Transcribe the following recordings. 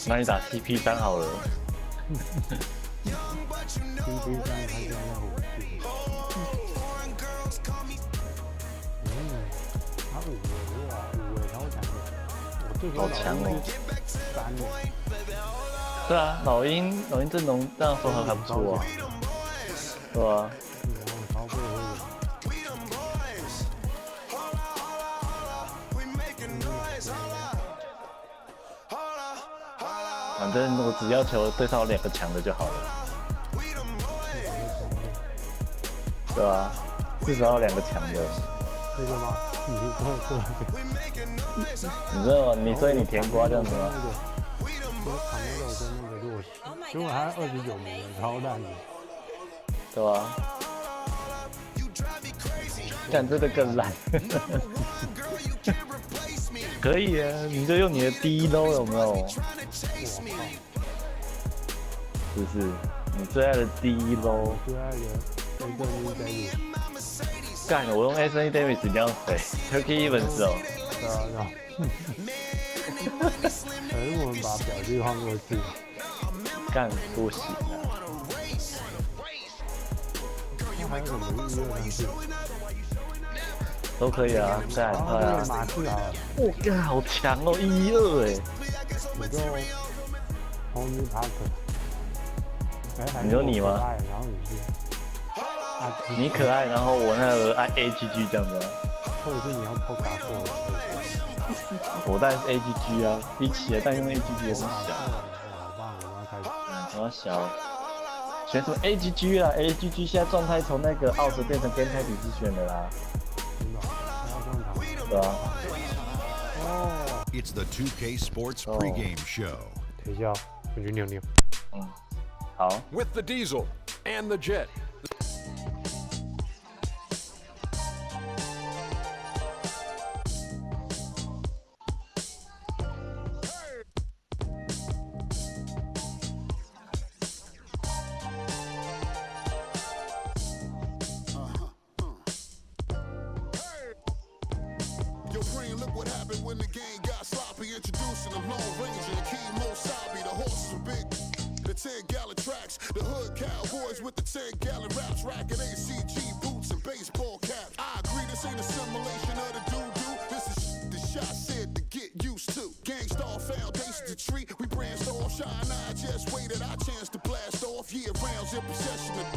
那你打 CP3 好了。CP3他现在要5级。他5位哇，5位超强的，我最好强哦！3位。对啊，老鹰阵容这样说还不错啊，对吧？超贵反正我只要求对上2个强的就好了，对吧？至少要2个强的。这个吗？你知道吗？所以你甜瓜这样子吗？卡梅罗跟那个洛西，结果还29名，超烂的，对吧？干这个更烂。可以啊，你就用你的第一 low 有没有？是不是？你最爱的第一 low。最爱的 Anthony Davis。干，我用 Anthony Davis 一定要谁 ？Turkey Evans 哦。对啊。可是我们把表弟换过去。干不行啊！那还有什么1、2、3、4？都可以啊，干快啊！马刺啊！我干好强哦，1、2哎！我就 Tony Parker。你有你吗？然后你是你可爱，然后我那个爱 AGG 这样子。或者是你要破卡破？我带 AGG 啊，比起来但用 AGG 也很小。好棒，我要开始。我要小。选什么 AGG 啦 ？AGG 现在状态从那个澳洲变成跟开体制选的啦。真的？对啊。哦。It's the 2K Sports pregame show. 等一下，我去尿尿。好。With the Diesel and the Jet. Look what happened when the game got sloppy. Introducing the Lone Ranger, Kimo Sabi. The horses were big, the 10-gallon tracks. The hood cowboys with the 10-gallon raps. Rocking ACG boots and baseball caps. I agree, this ain't a simulation of the doo-doo. This is the shot said to get used to. Gangstar foundation to treat. We branched off, shine. I just waited our chance to blast off. Year rounds in possession of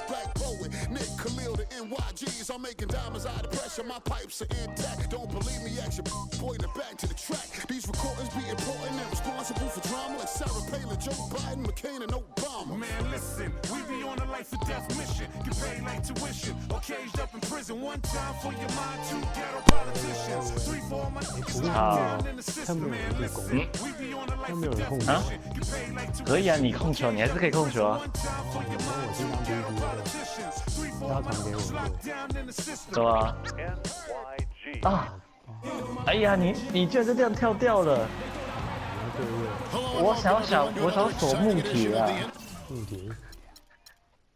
Black Poet, Nick Khalil, the NYGs. I'm making diamonds out of pressure, my pipes are intact. Don't believe me, ask your boy to back to the track. These recordings be important and responsible for drama like Sarah Palin, Joe Biden, McCain, and Obama. Man, listen, we be on a life or death mission. Get paid like tuition or caged up in prison. One time for your mind, 2 ghetto politicians. 3 for my niggas locked down in the system. Man, listen, we be on a life or death mission. Get paid like tuition. 可以啊，你控球，你还是可以控球啊。他传给我对吧？啊！哎呀，你居然就这样跳掉了！我想锁木铁啊！木铁，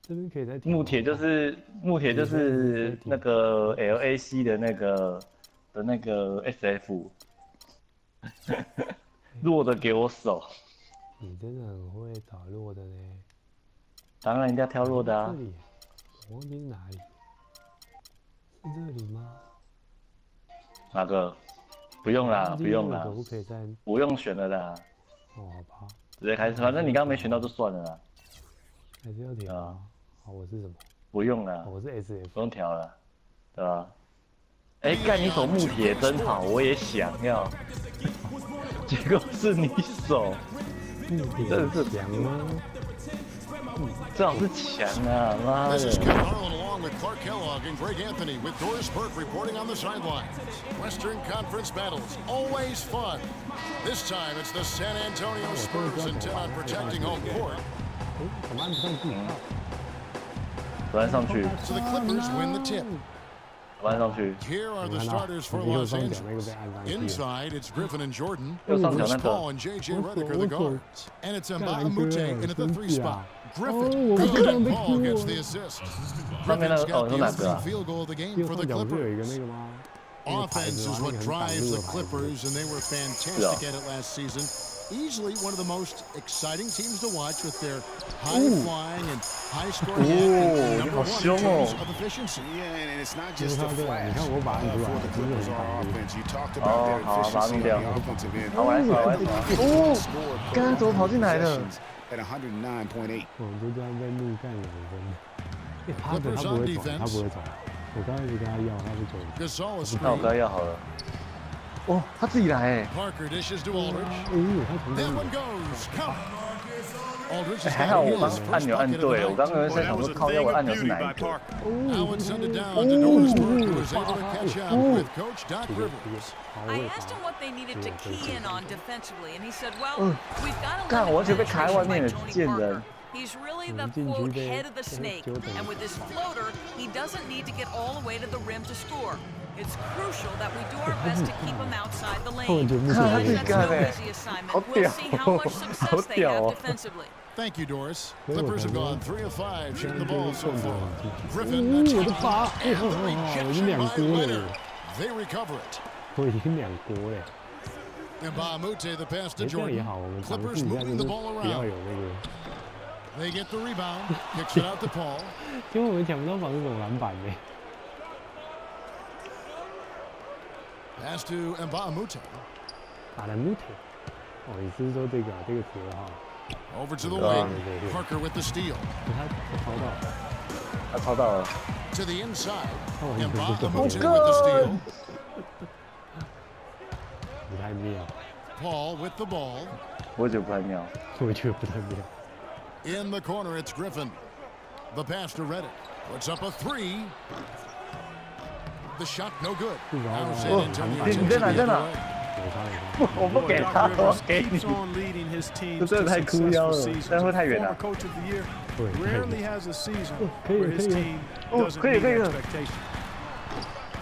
这边可以再木铁就是那个 LAC 的那个 SF， 弱的给我守。你真的很会找弱的呢。当然一定要挑弱的啊。这里，我忘记哪里，是这里吗？哪个？不用啦，不用啦，可不可以再？不用选了啦。哦，好吧。直接开始，反正你刚刚没选到就算了啦。还是要调啊？好，我是什么？不用啦，我是 SF， 不用调了，对吧？哎，干你手木铁真好，我也想要，结果是你手，真的是强吗？最好是强啊，妈的！ With Clark Kellogg and Greg Anthony with Doris Burke reporting on the sidelines. Western Conference battles, always fun. This time it's the San Antonio Spurs intent on protecting home court. 怎么按不上去？突然上去。 So the Clippers win the tip. 搬上去。 Here are the 你看到 starters for 右 Los 上角那个 Angeles. 被按上去了。 Inside, it's Griffin and Jordan. 右上角 Chris 那个 Paul and J.J. Redick are the 我 guards. And it's 干 Mbah 哥 Moute in at the 生 3 气 spot. 啊！ Griffin, 我不 good. 想被 Paul 哭 gets the assist. 上面那 Griffin's 个 got 是 the 哪个 opening 啊？ field goal of the game 右 for 上 the 角不是有一个 Clippers. 那个吗？ Offense is what drives the Clippers, and they were fantastic Yeah. at it last season. Easily one of the most exciting teams to watch with their high-flying and high-scoring Ooh, number one in 好凶哦。 terms of efficiency. Yeah, and it's not 就是 just 他 the 这个，你 flash 看我把按出来， for the 真的 Clippers 很 are 反 offense. You talked 哦 about their 好把它弄 efficiency 掉 on the offensive end. 好，我来耍，我来耍。哦， Scored 刚刚怎么跑进来的？ possessions at 109.8. 我就这样被怒干2分。他不会走，他不会走。我刚才一直跟他要，他不走。 Gasol is 那我 screened. 刚要好了。哦，他自己来哎。 Parker dishes to Aldridge. 他从这 That 里 one goes. Count. Aldridge 哎 has 还好 got 我刚 his 按 first 钮按 bucket of 对 the 了，我刚 night. 刚在想说靠，要我按钮是哪一个？ Now it's sent it down to Doris Burke, who was able to catch up with Coach Doc Rivers. I asked him what they needed to key in on defensively, and he said, well, we've got to 干，我完全被 limit 卡在外 penetration 面 by 了， Tony 贱 Parker. 人。 He's really the, Didn't you quote, be- head of the snake, and with his floater, he doesn't need to get all the way to the rim to score. It's crucial that we do our best to keep him outside the lane. Ah, That's got no it. easy assignment. Hot We'll deal. see how much success they Hot deal. have defensively. Thank you, Doris. Clippers have gone 3 of 5 shooting the ball so far. 我 Griffin 的 attacking 发， and the 我已 rejection 经2 by 锅 Leonard. 了， They recover it. 我已经2锅了。 And Bahamute the pass to 这样也 Jordan. 好，我们尝 Clippers 试一下，就 moving 是 the ball 不要 around. 有那个， They get the rebound. Kicks it out to Paul. 因为我们抢不到防守篮板呢。 Pass to Mbamute. 打了 mute。哦，你是说这个词哈？ Over to the Yeah. wing. Parker with the steal. 他抄到，他抄到了。 To the inside. Oh, Mbamute oh, with the steal. 不太妙， Paul with the ball. 我觉得不太妙。我觉得不太妙。 In the corner, it's Griffin. The pass to Redick. Puts up a 3. The shot no good. Now San Antonio takes it the other way. 我差一我不给他，我给你。 keeps on leading his 这 teams 真的 to 太哭腰 successful 了， seasons. 这样会太远 Former 了。 coach of the year 对， rarely has a season 可以 where his 可以 team 哦， doesn't 可以 meet 可以了。 expectations.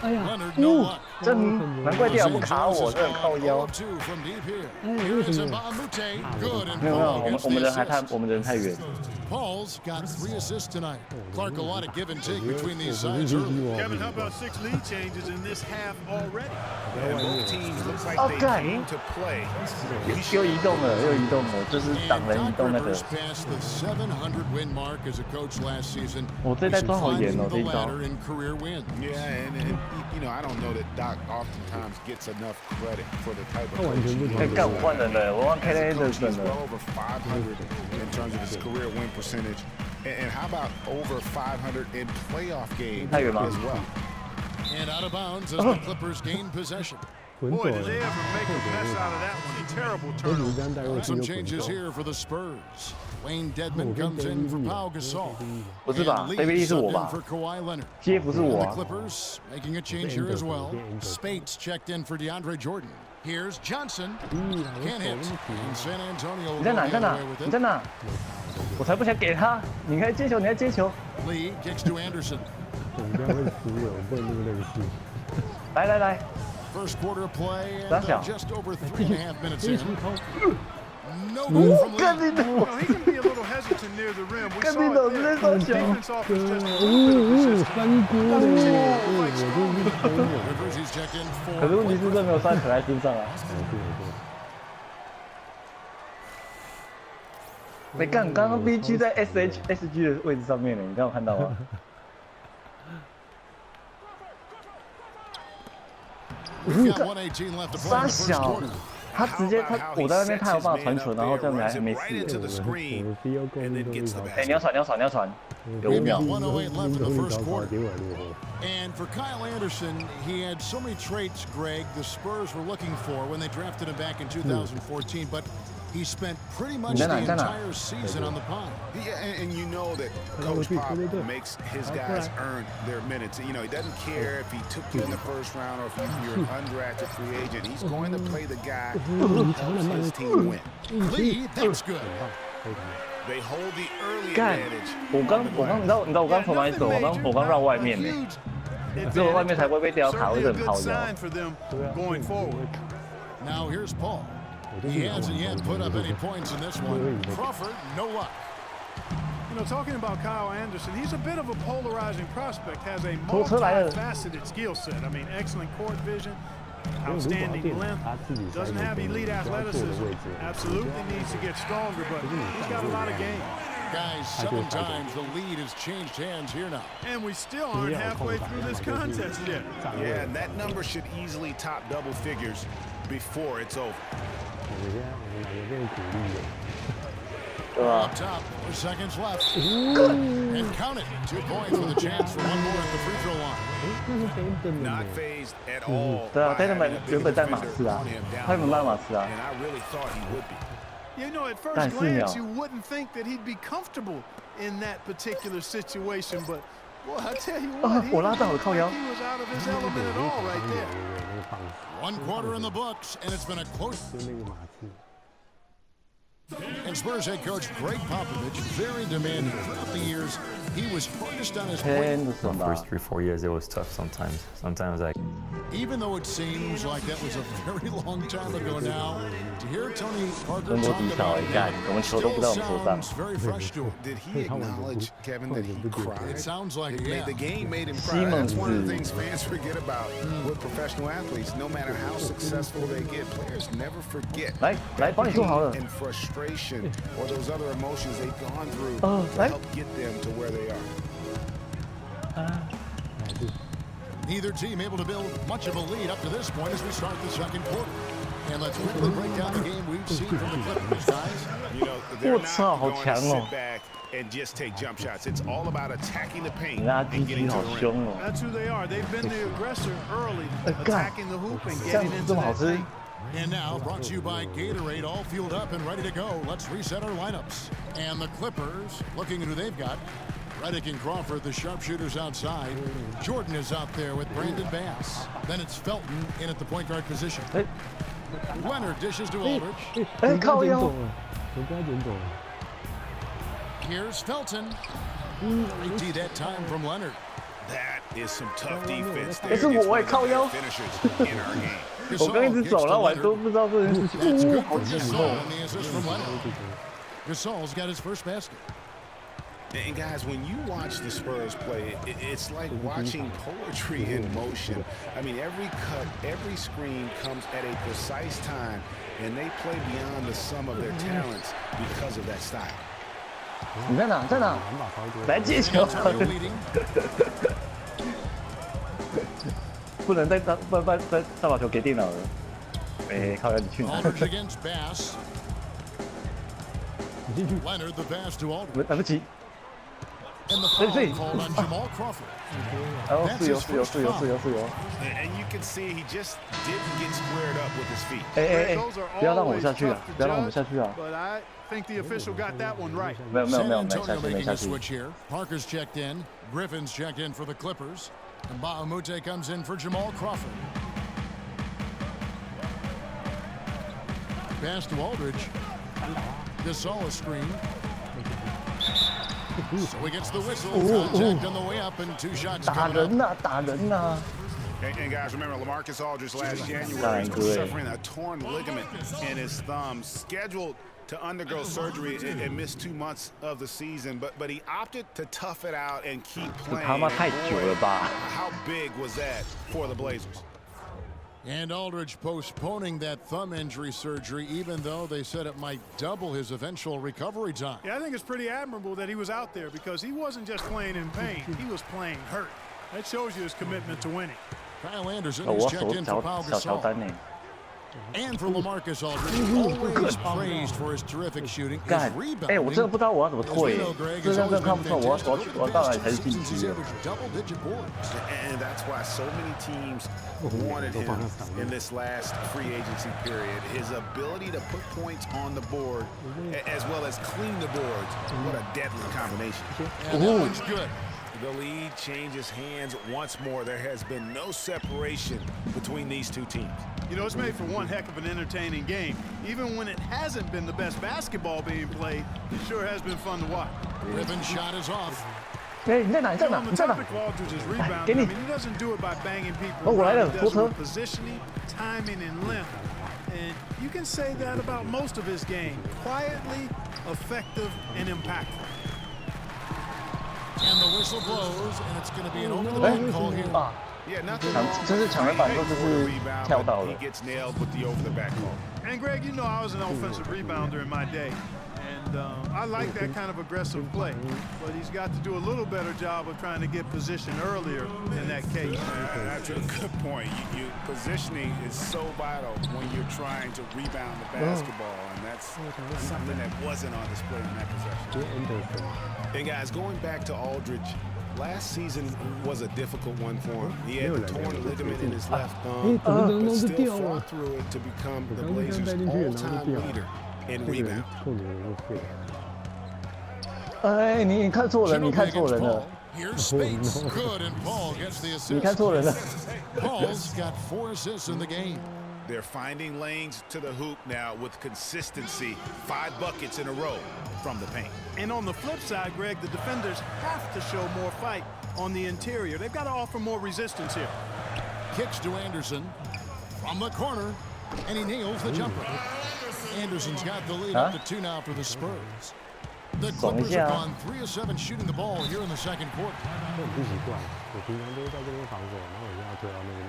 哎呀， Leonard, no luck. 真难怪电脑不卡我， Jones 真的 is 靠 on 腰 0 of。2 from deep here. 哎， Here 为 is 什么？ Mbamute. Good, and 没有没有， Paul 我们 gets 我们 the 人还太 assist. 我们人太远。 Paul's got 3 assists tonight. Clark, a lot of give and take between these 我不 sides 是 early. Kevin, how about 6 lead changes in this half already? And both teams look like they Okay. came to play. 又移动了，又移动了，就是挡 And 人移 Doc 动那个。 Rivers passed the 700 win mark as a coach last season. 我这一代 He's 抓好严 climbing 哦， the 这一招。 ladder in career wins. Yeah, and you know, I don't know that Doc oftentimes gets enough credit for the type of 他完全不 coach 同 哎，干我换人了，我换 As a K coach, Anderson he's 了。 well over 500 in terms of his career win percentage. And how about over 500 in playoff games太远吗？ as well? And out of bounds as the Clippers gain possession. 滚走 Boy, 了 did they ever make a mess out of that one. Terrible 我主 turnover. 张带过去 Some 又滚 changes 走。 here for the Spurs. Wayne 我 Dedman 跟 comes 德 in 比 for 利 Pau 了， Gasol. 不是吧 And ？David Lee 是 subbed 我 in 吧 for Kawhi Leonard. ？J 不是 And 我 the 啊。 Clippers making a change here as well. Spates checked in for DeAndre Jordan. Here's Johnson. 我 Can't 手 hit. 那么紧 And San Antonio 你 will 在 go 哪？你 the 在哪 other way？with 你 it. 在哪？我才不想给他！你还接球，你还接球！ Lee kicks to Anderson. 我们这样会输的，我不能那么任性。来来来， First quarter play and 打小 just over 3.5 minutes 这一 in. 出靠， No good from 干 Lee. 你的！ Well, he can be a little hesitant near the rim. We 干 saw 你的！ it 直 there. 接上球！ Defense offers just a little bit of resistance. 翻锅嘞！我真是疯了。 Rivers, he's checked in 可是 for 问题是这没有算可在身上啊！没干，刚刚 BG 在 SG 的位置上面呢，你刚有看到吗？ We've got 1:18 left to play in 傻 the first 小 quarter.，他直接我在那边，他有办法传球，然后这样还没 Right 事。 into the screen 我非要够 and 力 then 都 gets 力 the 好。哎，你要传，你要传，你要传，有5 We've 秒 got。1:08 left in the first 糟糕， quarter. 结果落后。 And for Kyle Anderson, he had so many traits, Greg, the Spurs were looking for when they drafted him back in 2014, but he spent pretty much the entire season on the pond. Yeah, and you know that Coach Pop makes his guys earn their minutes. You know, he doesn't care if he took you in the first round or if you're an undrafted free agent. He's going to play the guy who helps his team win. Lee, that's good. They hold the early 干 advantage. 我刚你知道我刚投哪一手？我刚绕外面呢。advantage, 只有外面才会被吊卡， certainly 会 a 很 good 靠腰。 sign for them 对啊， going forward. Now here's Paul. 我就 He 是 hasn't yet put up any points in this one. Crawford, no luck. You know, talking about Kyle Anderson, he's a bit of a polarizing prospect, has a 拖车来了。 multifaceted skill set. I mean, excellent court vision, 因为如果要 outstanding 练 length, 他自己才 doesn't 有 have 可能 elite 需要做的 athleticism, 位置， absolutely needs to get stronger, but he's got a lot of game. Guys, 7 times the lead has changed hands here now. And we still aren't halfway through this contest yet. 站 Yeah, 位 and that number should easily top double figures before it's over. 我现在我有点鼓励的。对吧 Up？top, 4 seconds left. And count it. 2 points with a chance for one more at the free throw line. 那是真的 Not 呢。 phased at all. 对啊， by 戴德 having 曼 a 原 big 本在马 defender 刺啊 on him， down 他原本在马刺啊 and I really thought he would be. You know, at first 但是 glance, 鸟 you wouldn't think that he'd be comfortable in that particular situation, but boy, I tell you what, he 我拉到了 didn't 靠 look 腰 like he was out of his element at all right there. 那个棒子， 1 quarter in the books, and it's been a close. 就那个马刺。 And Spurs head coach Greg Popovich, very demanding throughout the years. He was hardest on his point. 天的什么？ First 3-4 years, it was tough sometimes. Sometimes I Even though it seems like that was a very long time ago now, to hear Tony Parker 中国 talk 底草 about 哎 it 干，我们球都不在我们手上 sounds。very fresh to him. Did he acknowledge, Kevin, that he cried? It sounds like yeah. The game made him cry. That's one of the things fans forget about with professional athletes. No matter how successful they get, players never forget 来来，帮你做好了。 and frustration or those other emotions they've gone through 哦， to 来， help get them to where they are. Neither team able to build much of a lead up to this point as we start the second quarter. And let's quickly break down the game we've seen from the Clippers, guys. You know, they're 我 not 操，好 going 强 to 哦 sit！back and just take jump shots. It's all about attacking the paint 拉 and 鸡鸡 getting to 好 the rim. 凶哦！ That's who they are. They've been the aggressor early, 干 attacking the hoop and 这样 getting 子 into 这么好 that 吃 paint.？ And now, brought to you by Gatorade, all fueled up and ready to go. Let's reset our lineups. And the Clippers, looking at who they've got. Redick and Crawford, the sharpshooters outside. Jordan is out there with Brandon Bass. Then it's Felton in at the point guard position. 哎 Leonard dishes to Aldridge. 哎，靠腰！人家捡走了。 Here's Felton. Great D that time from Leonard. That is some tough defense there. 是我哎，靠腰！ Finishers in our game. 我刚一直走了，我还都不知道这件事情。 That's 哦， good 好 for 紧 Gasol 哦！ on the assist from Leonard. Gasol's got his first basket. And guys, when you watch the Spurs play, it's like watching poetry in motion. I mean, every cut, every screen comes at a precise time, and they play beyond the sum of their talents because of that style. 你在哪？在哪？篮板超多。来接球！ Antonio leading. 不能再把球给电脑了。哎，靠腰，你去哪？ Aldridge against Bass. Leonard the pass to Aldridge. 来不及。 And the foul called on Jamal Crawford. 哦，是有是有是有是有是有。 And you can see he just didn't get squared up with his feet. 哎哎哎 Those are！不要让我 always 下去啊 tough！to 不要让我们 judge, 下去啊！ but I think the official got that one right. 没有没有 San 没有没下 Antonio 去没 making 下 a 去。 switch here. Parker's checked in. Griffin's checked in for the Clippers. And Bahamute comes in for Jamal Crawford. Pass to Aldridge. Gasol a screen. So he gets the whistle. Contact on the way up and 2 shots 打 coming up. 人呐，打人呐！ And guys, remember, LaMarcus Aldridge last January Dying good. suffering a torn ligament in his thumb, scheduled to undergo surgery and miss 2 months of the season, but he opted to tough it out and keep 这 playing. 他妈太久了吧！ How big was that for the Blazers? And Aldridge postponing that thumb injury surgery, even though they said it might double his eventual recovery time. Yeah, I think it's pretty admirable that he was out there because he wasn't just playing in pain, he was playing hurt. That shows you his commitment to winning. Kyle Anderson 我 is 手 checked in for Pau 小乔 Gasol. 丹呢？ And for LaMarcus Aldridge, always praised for his terrific shooting, his 干！哎，我真的 rebounding. 不知道我要怎么 As 退 we know, Greg 这 has 样 always 看 been 不出来，我到哪里才是晋 fantastic. 级 He's 的？ averaged double-digit boards. And that's why so many teams wanted him in this last free agency period. His ability to put points on the board as well as clean the boards. What a deadly combination. And that one's good. The lead changes hands once more. There has been no separation between these two teams. You know, it's made for one heck of an entertaining game. Even when it hasn't been the best basketball being played, it sure has been fun to watch. Griffin's shot is off. 哎，你在哪？你在哪？ On 你 the 在哪？ topic of Aldridge's rebounding, I 给你 mean, he doesn't do it by banging people 哦，我来 around. 了， He 拖 does it 车 with。positioning, timing, and length. And you can say that about most of his game. Quietly, effective, and impactful. And the whistle blows, and it's going to be an over-the-back call here. 啊， Yeah, nothing 抢 wrong. 就是抢篮板都只 For the 是 rebound, 跳到 but 了 he。gets nailed with the over-the-back call. And Greg, you know I was an offensive rebounder in my day. And I like that kind of aggressive play. But he's got to do a little better job of trying to get position earlier in that case. That's a good point. Positioning is so vital when you're trying to rebound the basketball, and that's something that wasn't on display in that possession. And guys, going back to Aldridge, last season was a difficult one for him. He had the torn ligament in his left thumb, but still fought through it to become the Blazers' all-time leader in 这个人 rebound. 臭牛肉废。哎，你看错人，你看错人了， Here's Speights. Good, and Paul gets the 你看 assist. 错人了。 Paul's got 4 assists in the game. They're finding lanes to the hoop now with consistency. 5 buckets in a row from the paint. And on the flip side, Greg, the defenders have to show more fight on the interior. They've got to offer more resistance here. Kicks to Anderson from the corner, and he nails the jumper. Anderson's got the lead up to 2 now for the Spurs. The Clippers have gone 3 of 7 shooting the ball here in the second quarter. 这很不习惯，我平常都在这边防守，然后我现在推到那个。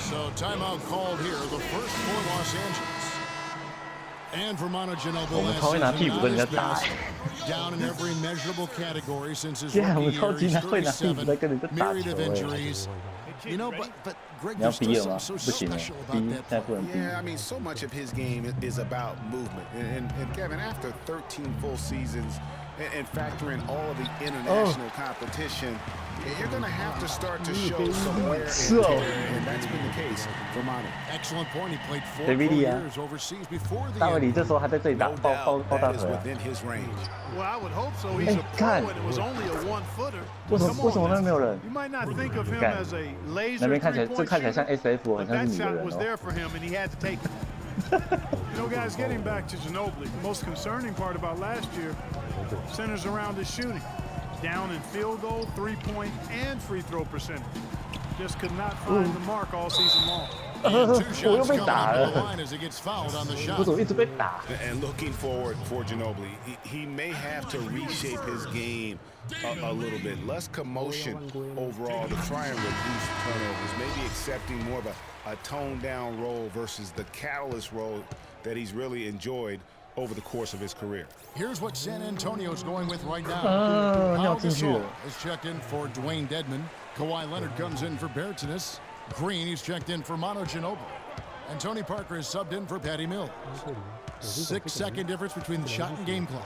So timeout called here, the first for Los Angeles. And for Manu Ginobili 我们超会拿替补跟人家打， down in every measurable category since his 竟然我 rookie 们超 year. 级 He's 拿会拿替补在 37, 跟人家打 myriad 球 of 哎。 injuries. You know, but Greg, 你要 there's 逼 still 了吗？ something so 不行了， special 逼 about 现 that 在不能逼。 Yeah, I mean, so much of his game is about movement. And Kevin, after 13 full seasons and factor in all of the international competition, you're going to have to start to show some wear and tear. And that's been the case for Manu. Excellent point. He played 4 David full Lee啊 years overseas before the 大卫 end. 李这时候还在这里打 No 爆 doubt 大 that is 腿啊！ within his range. Well, I would hope so. He's a pro, God. and it was only a one-footer. 为什么 Come 为什么 on, 那边没有人？ you might not think of him God. as a 那 laser 边看起来，这 three-point 看起来像 shooter, SF，好 but 像 that 是你的 shot 人 was 哦。 there for him, and he had to take it. You know, guys, getting back to Ginobili, the most concerning part about last year centers around his shooting. Down in field goal, three-point, and free throw percentage. Just could not find the mark all season long. 我又被打 The 了， line as he gets fouled on the 我 shot. 怎么一直被打？ And looking forward for Ginobili, he may have to reshape his game a little bit. Less commotion overall to try and reduce turnovers. Maybe accepting more of a toned-down role versus the catalyst role that he's really enjoyed over the course of his career. Here's what San Antonio's going with right now. 尿 Pau 进去了 Gasol。is checked in for Dwayne Dedman. Kawhi Leonard comes in for Bertans. Green, he's checked in for Manu Ginobili. And Tony Parker is subbed in for Patty Mills. 6-second difference between the shot and game clock.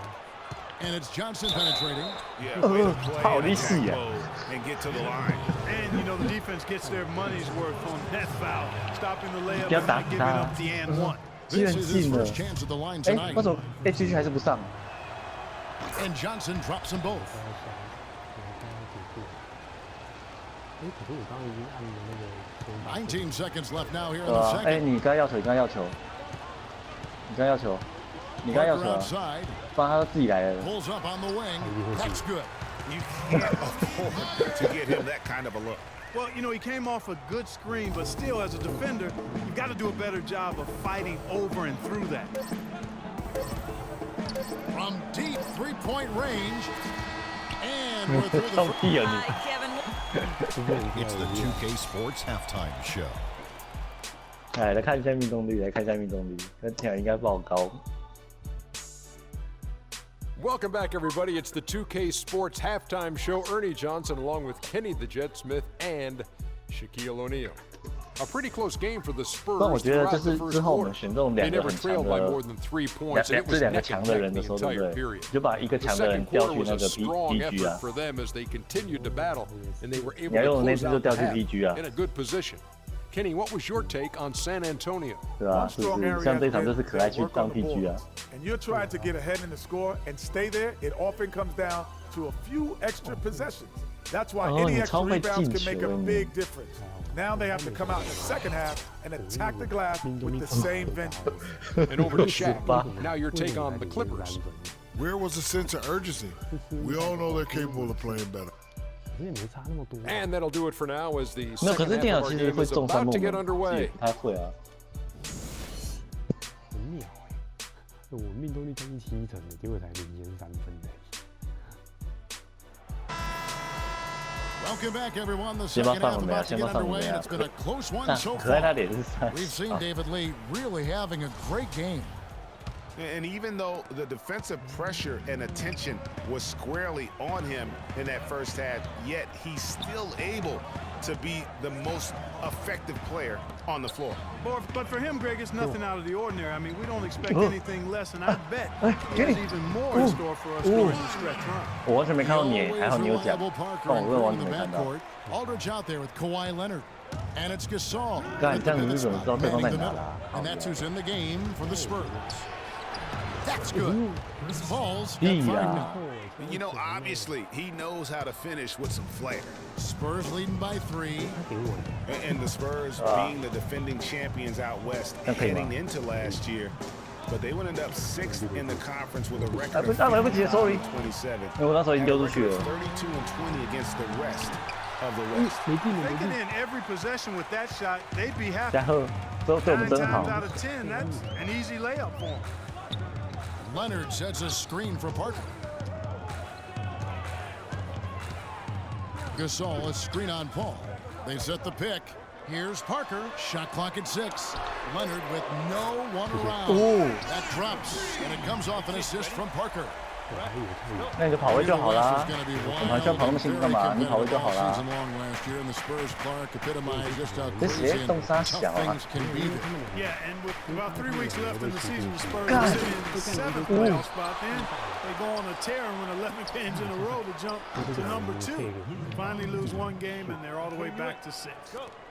And it's Johnson penetrating. Yeah, way to play Paul, in you attack see it. mode and get to the line. And, you know, the defense gets their money's worth on that foul, stopping the layup 不要 and 打 not giving 他 up the and one. 居然 This is his 进了 first！chance at the line 哎， tonight. 为什么 HG 还是不上？ And Johnson drops them both. 哎，可是我刚刚已经按了那个中打。 19 seconds left now here in 对 the 吧？哎， second. 你刚要求，你刚要求，你刚要求，你刚要 Parker 求啊， outside. 不然他自己来了。 Pulls up on the wing. That's good. You can't afford to get him that kind of a look. Well, you know, he came off a good screen, but still, as a defender, you've got to do a better job of fighting over and through that. From deep three-point range. And we're through the 放屁啊 Hi, Kevin. 就变成 It's the 2K Sports Halftime Show. 你！哎，来看一下命中率，来看一下命中率，那天应该爆高。 Welcome back, everybody. It's the 2K Sports Halftime Show. Ernie Johnson along with Kenny the Jet Smith and Shaquille O'Neal. A pretty close game for the 但我 Spurs 觉得 throughout 就 the 是之 first 后我们 quarter. 选这种 They 两个 never 很强 trailed by 的 more than 3 points, 两 and 两 it 这 was 两个 neck 强 and 的 neck 人的 the 时候，对不 entire 对？ period. 就把一个 The 强的 second 人调 quarter 去 was 那 a 个 strong DG effort 啊， for them as they continued to battle, and they were 你 able 要 to 用的那 close 只就 out 调 the 去 half DG 啊， in a good position. Kenny, what was your take on San Antonio? 对吧？是不是？像这场就是可爱去当 DG 啊。 And you're trying to get ahead in the score and stay there, it often comes down to a few extra possessions. That's why Oh, any 你 extra 超会 rebounds 进 can make 球 a 你 big difference. Now they have to come out in the second half and attack the glass with the same vengeance. And over to Shaq. Now your take on the Clippers. Where was the sense of urgency? We all know they're capable of playing better. 可是也没差那么多。 And that'll do it for now as the 没有，可 second 是 half 电脑 of our 其实 game 会 is 中三 about 梦 to get 的， underway. 他会啊。很秒我命中率将近70%的，结果才领先3分的。 Welcome back, everyone. The 先把 second 放 half 我们呀， about to 先 get 把放我们 underway, and 呀 it's。been a close one 但 so 可爱他 far. 脸是三 We've seen David Lee really having a great game. And even though the defensive pressure and attention was squarely on him in that first half, yet he's still able to be the most effective player on the floor. But for him, Greg, it's nothing out of the ordinary. I mean, we don't expect anything less, and I bet he has even more in store for us during the stretch run. 我完全没看到你， Always 还好你有讲 reliable， Parker 但我问完 in 全没 the 看到。 backcourt. Aldridge out there with Kawhi Leonard. And it's Gasol. 干，这样你怎么知道对方在 manning the 哪 middle. 啦？ And that's who's in the game for the Spurs. That's good. Paul's got 屁 5 呀！ now. You know, obviously, he knows how to finish with some flair. Spurs leading by 3. And the Spurs being the defending champions out west heading into last year. But they would end up 6th in the conference with a record of 来不及了 sorry 27. 因为我那时候已经丢出去了。 32-20 against the rest of the West. If they can end every possession with that shot, they'd be happy. 然后对我们 9 真 times 好。 out of 10, that's an easy layup for him. Leonard sets a screen for Parker. Gasol, a screen on Paul. They set the pick. Here's Parker. Shot clock at 6. Leonard with no one around. That drops, and it comes off an assist from Parker. 那你就跑位就好啦，我们还需要跑那么辛苦干嘛？你跑位就好啦。这谁动杀小啊？ Yeah, and with about 3 weeks left in the season, the Spurs are sitting in the 7th playoff spot. Then they go on a tear and win 11 games in a row to jump to number 2. Finally lose 1 game, and they're all the way back to 6.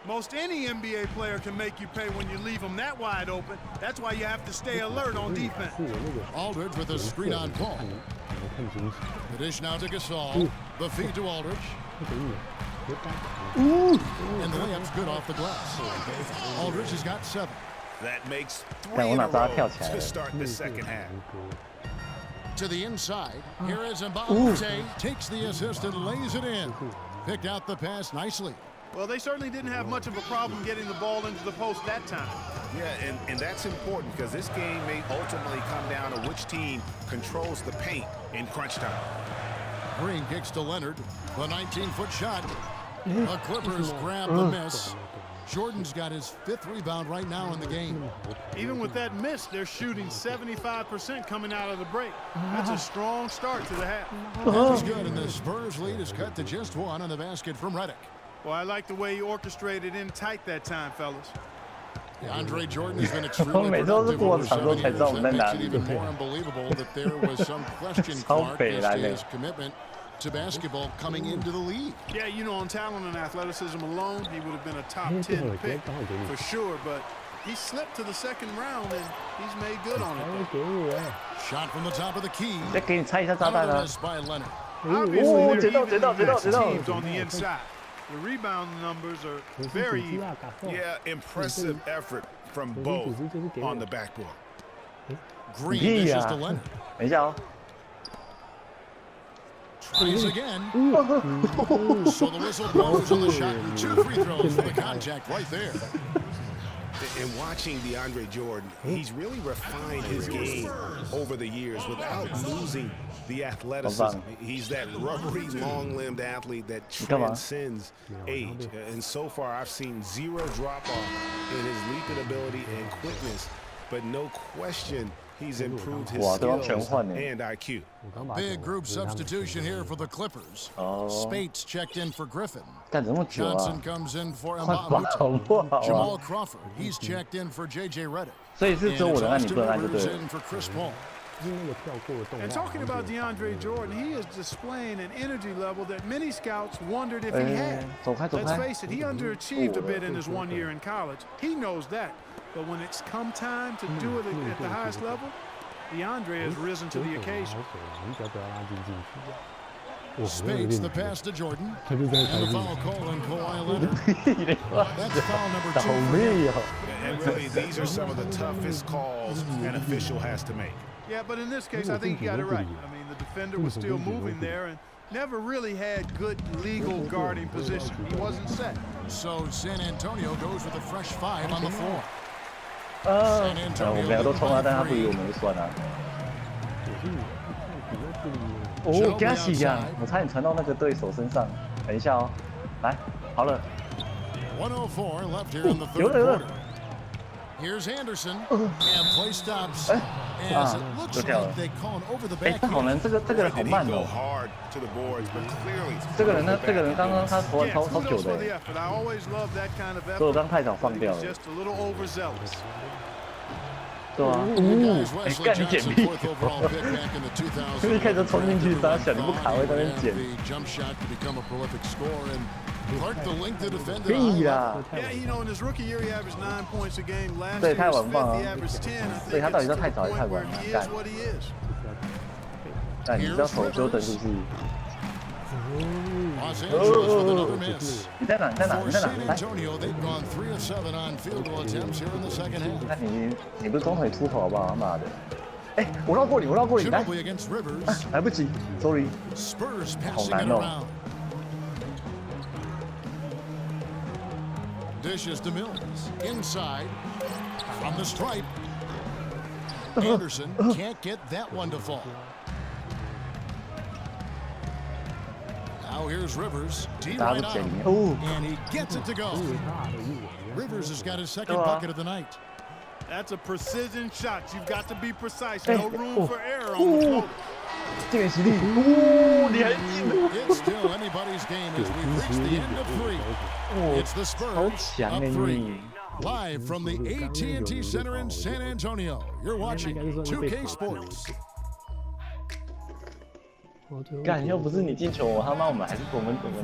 Most any NBA player can make you pay when you leave them that wide open. That's why you have to stay alert on defense. Aldridge with a screen on Paul. The dish now to Gasol. The feed to Aldridge. And the layup's good off the glass. Aldridge has got 7. That makes 3 in a row to start the second half. To the inside. Here is Mbamute. Takes the assist and lays it in. Picked out the pass nicely. Well, they certainly didn't have much of a problem getting the ball into the post that time. Yeah, and that's important because this game may ultimately come down to which team controls the paint in crunch time. Green kicks to Leonard. The 19-foot shot. The Clippers grab the miss. Jordan's got his 5th rebound right now in the game. Even with that miss, they're shooting 75% coming out of the break. That's a strong start to the half. That's good, and the Spurs lead is cut to just 1 on the basket from Redick. Well, I like the way he orchestrated in tight that time, fellas. Andre Jordan has been extremely productive over 7 years. That makes it even more unbelievable that there was some question mark as to his commitment to basketball coming into the league. Yeah, you know, on talent and athleticism alone, he would have been a top 10 pick for sure, but he slipped to the 2nd round, and he's made good on it. Shot from the top of the key. 再给你猜一下炸弹啊！ Missed by Leonard. Obviously, 知道 they're 知道知道 even 知道。 teams on the inside. The rebound numbers are very even. Yeah, impressive effort from both on the backboard. Green 屁 dishes 呀 to Leonard.！等一下哦， Tries again. So the whistle blows on the shot and 2 free throws for the contact right there. And watching DeAndre Jordan, he's really refined his game over the years without losing the athleticism. He's that rubbery, long-limbed athlete that transcends age. And so far, I've seen 0 drop-off in his leaping ability and quickness, but no question he's improved his skills and IQ. Big group substitution here for the Clippers. Spates checked in for Griffin. 干这么久啊 Johnson！comes in for 快跑 Mbamute. 好不好啊？ Jamal Crawford, he's checked in for J.J. Redick. 所以是只有 And 我 it's 能按，你 Austin 不能按就对 Rivers 了。 in for Chris Paul. And talking about DeAndre Jordan, he is displaying an energy level that many scouts wondered if he had. 走开走 Let's 开！ face it, he underachieved a bit in his 1 year in college. He knows that. But when it's come time to do it at the highest level, DeAndre has risen to the occasion. Spates the pass to Jordan. 他就在 And the 台 foul 上。 call on Kawhi Leonard. 你话 That's foul number 倒 2. 霉啊！ And really, these are some of the toughest calls an official has to make. Yeah, but in this case, I think you got it right. I mean, the defender was still moving there and never really had good legal guarding position. He wasn't set. So San Antonio goes with a fresh 5 on the floor. 我们两个都冲啊，但他不理我们就算了。哦，给他洗呀！我差点传到那个对手身上。等一下哦，来，好了。 104 left here in the 有 third 了有了。 quarter. Here's Anderson, and play stops as it looks like they call an over the 哎， back. 这好难，这个人好 Did he 慢 go 哦。 hard to the boards, but clearly 这个人刚刚他投完 Yeah, 超久 kudos 的 for the 耶， effort. I always love that kind of 所以我 effort. 刚太早放 But 掉 he's 了。 just a little overzealous. 对啊， Guys, 哎， Wesley 干你捡 Johnson, 屁！ fourth overall pick back in the 2000s. 一开始就冲进去杀小，你不卡位在那边捡。 The jump shot to become a prolific scorer, and Clark the length to defend it. 屁啦！ Yeah, you know, in his rookie year, he averaged 9 points a game. Last 对， year 太 was 晚放 fifth. 啊 He averaged 10. I 对 think 他到底 it's 是 to 太 the 早还是太 point 晚 where 啊？ he 干 is，what he is. 干，你知道手修等是不是？ Los Angeles with another miss. 你在哪？你在哪？ For 你在哪？ San 来， Antonio, they've gone 3 of 7 on field goal attempts here in the second half. 那你不是中腿出头好不好？他妈的！哎，我绕过你，来， Ginobili against Rivers. 来不及 ，sorry。 Spurs passing it 好难哦。 around. Dishes to Mills. Inside. From the stripe. Anderson can't get that one to fall. Now here's Rivers. T 大 right 家都捡 on 里 him. 面。哦， And he gets it to go. Rivers has got his second bucket of the night. That's a precision shot. You've got to be precise. No Hey, room oh, for error on the oh. floater. 这个实力，哦，你还进了， It's still anybody's game as we reach the end of 3. 哦， It's the 超 Spurs 强 up 哎 3. 你！ Live from the AT&T Center in San Antonio, you're watching 2K Sports. 干，要不是你进球，我他妈我们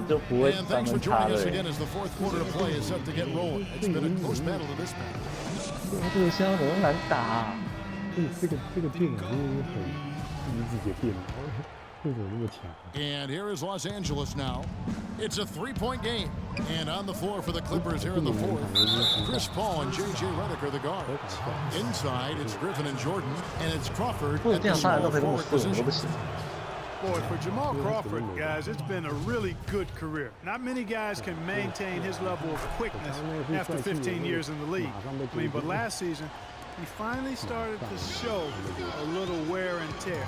就不会 And 三 thanks for 分差 joining 了 us 欸。 again as the fourth quarter of play is set to get rolling. It's been a close battle to this point. 这个箱怎么难打啊？这个电脑真的是很低级的电脑，为什么那么强？ And here is Los Angeles now. It's a 3-point game. And on the floor for the Clippers here in the fourth, Chris Paul and J.J. Redick are the guards. Inside, it's Griffin and Jordan, and it's Crawford 我 at 电 the 脑上来 small 都可以跟我 forward 射，我都不 position. 行。 Boy, for Jamal Crawford, guys, it's been a really good career. Not many guys can maintain his level of quickness after 15 years in the league. I mean, but last season, he finally started to show a little wear and tear.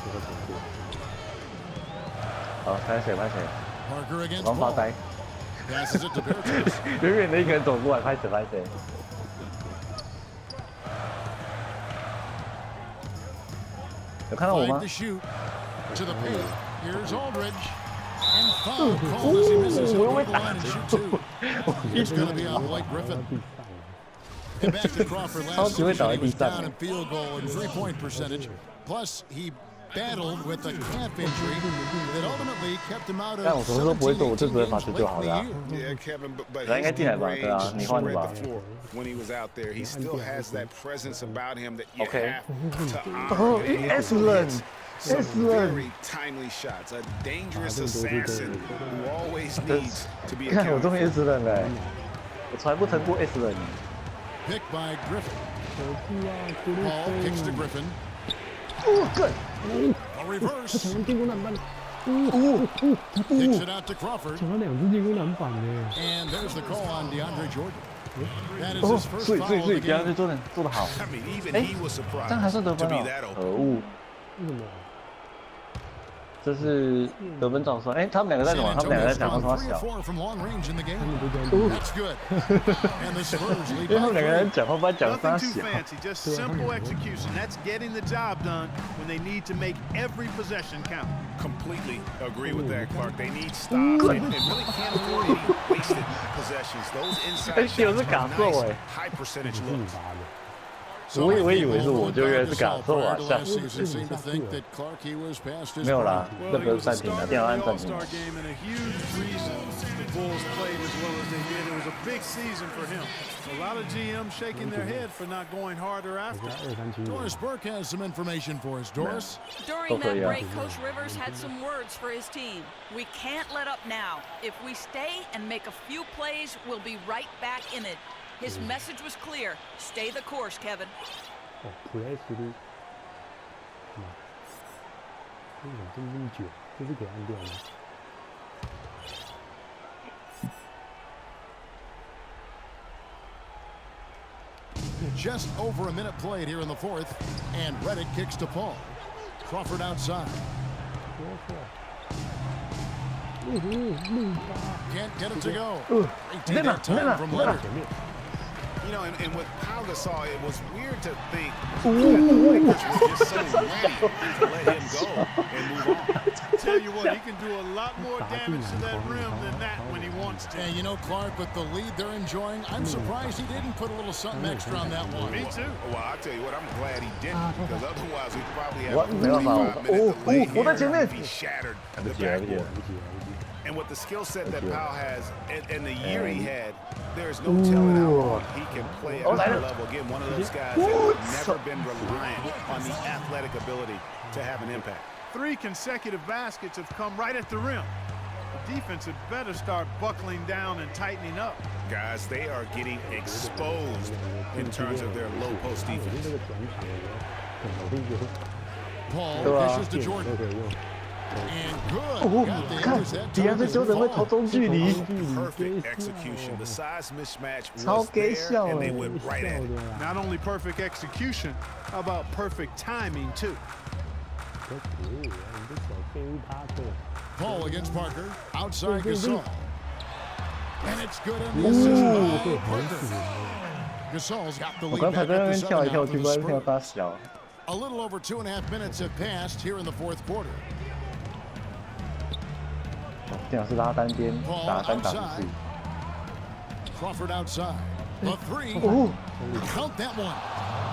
好，拍谁？ Parker against 王发 Paul. 呆， Passes it to Bertans. 远远的一个人走过来，拍谁？有看到我 Five 吗 to？shoot. To the paint. Here's Aldridge. And foul called as he misses. He'll go to the line and shoot 2. It's going to be on Blake Griffin. And back to Crawford last season. He was down in field goal and 3-point percentage. Plus, he battled with a calf injury that ultimately kept him out 但我 of 什么时候不会做，我 17 就 games 只会罚球 late 就 in 好 the 了啊。 year. Yeah, Kevin, but 来应该 his 进来吧？对啊， range 你换的 spread 吧 the？floor when he was out there. He still has that presence about him that you Okay. have to Oh, honor. And he excellent. hits some Excellent. very timely shots. A dangerous assassin who always needs to be 你看我终于 accounted S 人了欸，我从来不成过 S 人。 Picked by Griffin. 手 Paul kicks to Griffin. 哦，干！ A reverse. 抢了进攻篮板， Kicks it out to Crawford. 抢了2次进攻篮板呢。 And there's the call on DeAndre Jordan. That is 哦 his，first 所以 foul of the 底下 game. 做的好。 I mean, even 哎 he was 这样还 surprised 算得 to 分 be 哦 that 可 open. 恶！为什么？这是得分照算。哎，他们两个在 San 什么？他们两个在 Antonio's 讲他 gone 说 3 of 小， 4 from long range in the game. 他们都在 That's good. And the Spurs 因 lead 为他 by 们两个人 3. 讲话不知道讲啥 Nothing too 小。 fancy, just simple execution. That's getting the job done when they need to make every possession count. Completely agree with that, Clark. They need stops and really can't afford any wasted possessions. Those 哎， inside 有是 shots 卡 are 住 nice, 哎。 high percentage 硬 looks. 拔的。我以为是我，就原来是感受啊，吓死！ Season seemed to think that Clarkey was past his 没有啦 prime.，这不是暂停的，电脑按暂停的 All-Star。game and a huge reason the Bulls played as well as they did. It was a big season for him. A lot of GMs shaking their head for not going harder after. Doris Burke has some information for us. Doris? During that break, Coach Rivers had some words for his team. We can't let up now. If we stay and make a few plays, we'll be right back in it. His message was clear. Stay the course, Kevin. 哦，play 速度，这种真这么卷，这是给按掉吗？ Just over a minute played here in the fourth, and Reddick kicks to Paul. Crawford outside. Can't get it to go. Great that time from Leonard. You know, and with Pau Gasol, it was weird to think that the Lakers were just so ready to let him go and move on. Tell you what, he can do a lot more damage to that rim than that when he wants to. And you know, Clark, with the lead they're enjoying, I'm surprised he didn't put a little something extra on that one. Me too. Well, I'll tell you what, I'm glad he didn't, because otherwise we'd probably have What? a 45 minute delay here if he shattered the 不起来，不起来 backboard. And with the skill set that Powell has and the year he had, there's no telling how long he can play at a high level. Again, one of those guys that have never been reliant on the athletic ability to have an impact. 3 consecutive baskets have come right at the rim. The defense had better start buckling down and tightening up. Guys, they are getting exposed in terms of their low post defense. Paul dishes to Jordan. And good. 哦，看，底下这9人会投中距离， Perfect execution. The size mismatch 超 was 给 there, 笑 and 哎 they went right at it. Not only perfect execution, how about perfect timing too? Paul against Parker. Outside Gasol. And it's good in the assist by Parker. Gasol's got the 我 lead 刚才 back 在那 up 边 to 跳来 7 now 跳 for 去， the 不知道跳 Spurs. 大小。 A little over 2.5 minutes have passed here in the fourth quarter. 这样是拉单边， Paul 打单打不 outside. 是。 Crawford outside. The three. 哦， Count that one.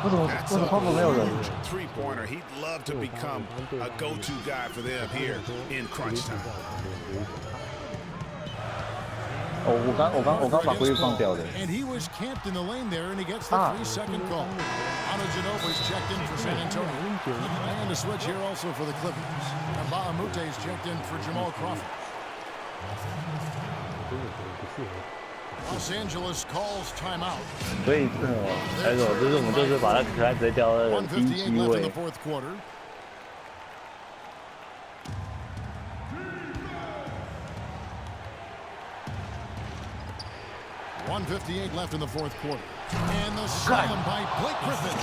为什么 That's 为什么 a 泡泡没有人？ huge three-pointer. He'd love to become a go-to guy for them here in crunch time. 哦，我刚把规矩放掉的。 And he was camped in the lane there, and he gets the 3-second call. Ana Ginobili's checked in for San Antonio. And a switch here also for the Clippers. And Baamute's checked in for Jamal Crawford. Los Angeles calls timeout. 所以还有就是我们就是把那可爱直接调到第一1:58 left in 位 the。fourth quarter. .158 left in the fourth quarter. And the slam by Blake Griffin.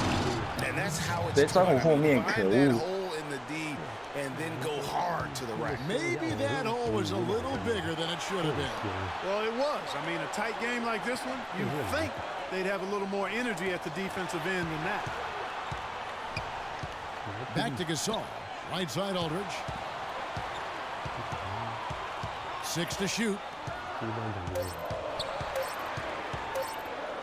And that's how it's 直接钻我后面， done. 可 Find that 恶！ hole in the D and then go hard to the rack. Maybe that hole was a little bigger than it should have been. Well, it was. I mean, a tight game like this one, you'd think they'd have a little more energy at the defensive end than that. Back to Gasol. Right side Aldridge. 6 to shoot.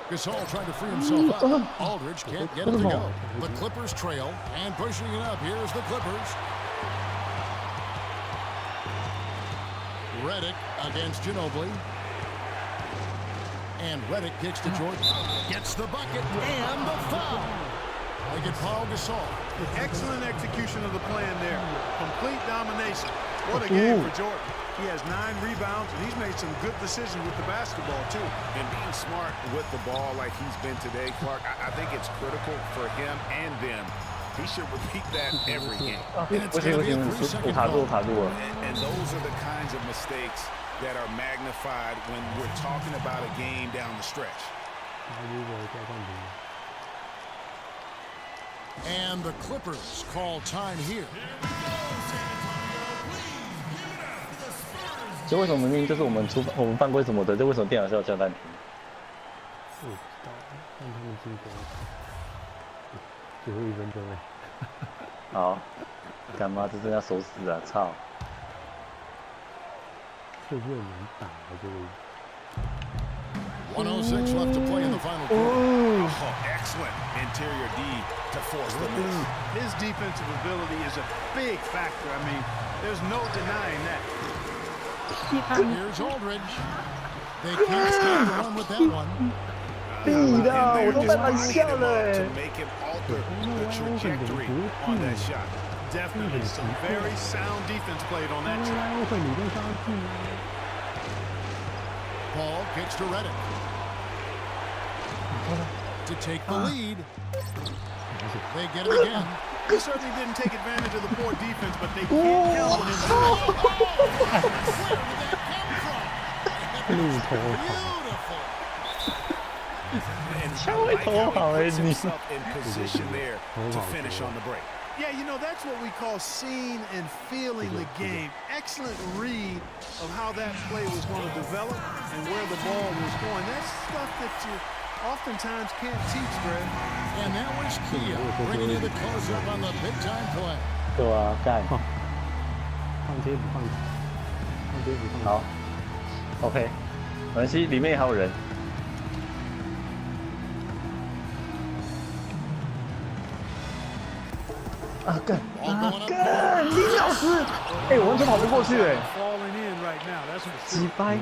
Gasol trying to free himself up. Aldridge can't get it to go. The Clippers trail, and pushing it up. Here's the Clippers. Reddick against Ginobili. And Reddick kicks to Jordan. Gets the bucket and the foul. They get Paul Gasol. Excellent execution of the plan there. Complete domination. What a game for Jordan. He has 9 rebounds, and he's made some good decisions with the basketball, too. And being smart with the ball like he's been today, Clark, I think it's critical for him and them. He should repeat that every game. 不行不行，我卡住我卡住了。 And those are the kinds of mistakes that are magnified when we're talking about a game down the stretch. And the Clippers call time here. 就为什么明明就是我们犯规什么的，就为什么电脑是要叫暂停？我不知道，让他们进攻。最后1分钟哎。好，干嘛这真要手死啊！操！这热能打的这个。 1:06 left to play in the final quarter. excellent interior D to force the miss. His defensive ability is a big factor. I mean, there's no denying that. Here's Aldridge. They can't stop the run with that one. 必的，我都在篮下了。 To make him alter the trajectory on that shot. Definitely some very sound defense played on that 来 shot. 来，我会你跟上去。 Ball kicks to Reddick. To take the lead. They get it again. He certainly didn't take advantage of the poor defense, but they can't help it. 路头。 Beautiful. And 稍微投好 puts 你。 himself in position there to finish on the break. Yeah, you know, that's what we call seeing and feeling the game. Excellent read of how that play was going to develop and where the ball was going. That's stuff that you oftentimes can't teach, Greg. And that was Kia bringing you the close-up on the big-time play. 对啊，干。放接不放，放接不放。好，OK，没关系，里面还有人。啊干啊干！林老师，哎，我完全跑不过去哎， Falling in right now. That's for 击 sure. 败。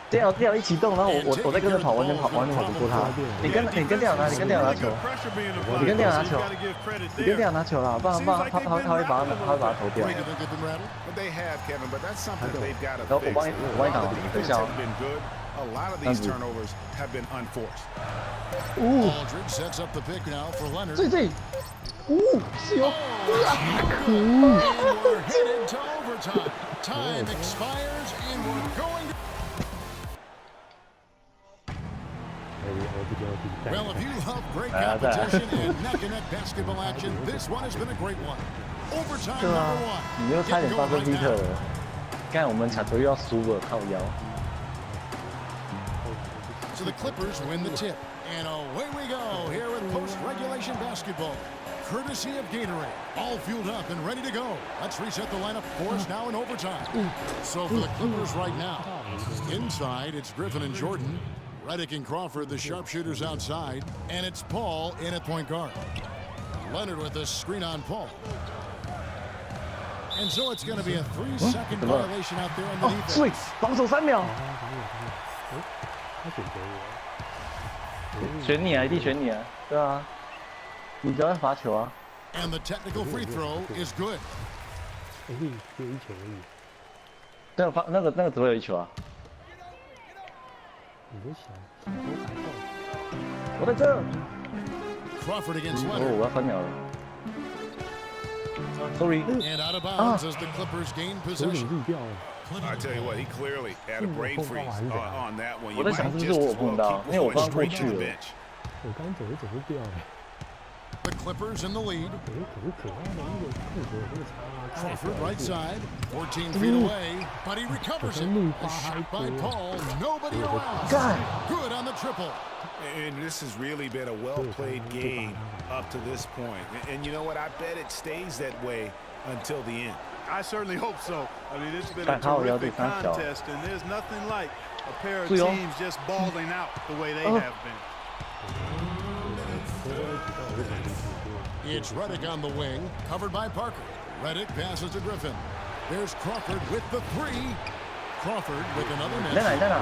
电脑一启动，然后我在跟着跑，完全跑不过他。你跟电脑拿，你跟电脑拿球， Pressure being applied. 你跟电脑拿球 So you gotta give credit 你跟 there. 电脑拿球啦，不然他会把它投掉。 But they have, Kevin, but that's something that they've got to 然后 fix. 我帮你挡， The 等一 defense 下 has 哦。 been good. A lot of these turnovers have been unforced. Aldridge sets up the pick now for Leonard. 这，是有。 We're headed to overtime. Time expires and we're going to... Well, if you love great competition and neck-and-neck basketball action, this one has been a great one. Overtime 对啊 number one. 你又差点 Getting 发 going 生 right 皮特 now. 了。干，我们卡球又要输了，靠腰。 So the Clippers win the tip. And away we go here with post-regulation basketball. Courtesy of Gatorade. All fueled up and ready to go. Let's reset the lineup for us now in overtime. So for the Clippers right now, inside it's Griffin and Jordan. Reddick and Crawford, the sharpshooters outside. And it's Paul in at point guard. Leonard with the screen on Paul. And so it's going to be a 3-second violation out there on the 哦，睡 defense. 防守3秒。他选择我。选你啊，一定选你啊，对啊，你只要罚球啊。 And the technical free throw is good. 只有一球而已。那个只会有一球啊。你就想，我打够。我在这。 Crawford against 哦， Leonard. 我要3秒了。Sorry。 And out of bounds as the Clippers gain 有点 possession. 绿掉了。 I tell you what, he clearly had a brain freeze on that one. You 我在 might 想是不是 just 我有 as 碰 well 到， keep 因为我 going 刚过 straight 去 to the 了。 bench. 我刚走一走就掉了。 The Clippers in the lead. 可爱的那个控球这么差。 Crawford right side, 14 feet away, but he recovers it. A shot by Paul, nobody around. God. Good on the triple. And this has really been a well-played game up to this point. And you know what? I bet it stays that way until the end. I certainly hope so. I mean, it's been a 看他我要对 terrific 他小。 contest, and there's nothing like a pair of 对哦。 teams just balling out the way they have been. It's Reddick on the wing, covered by Parker. Reddick passes to Griffin. There's Crawford with the three. Crawford with another 在哪？ miss. 在哪？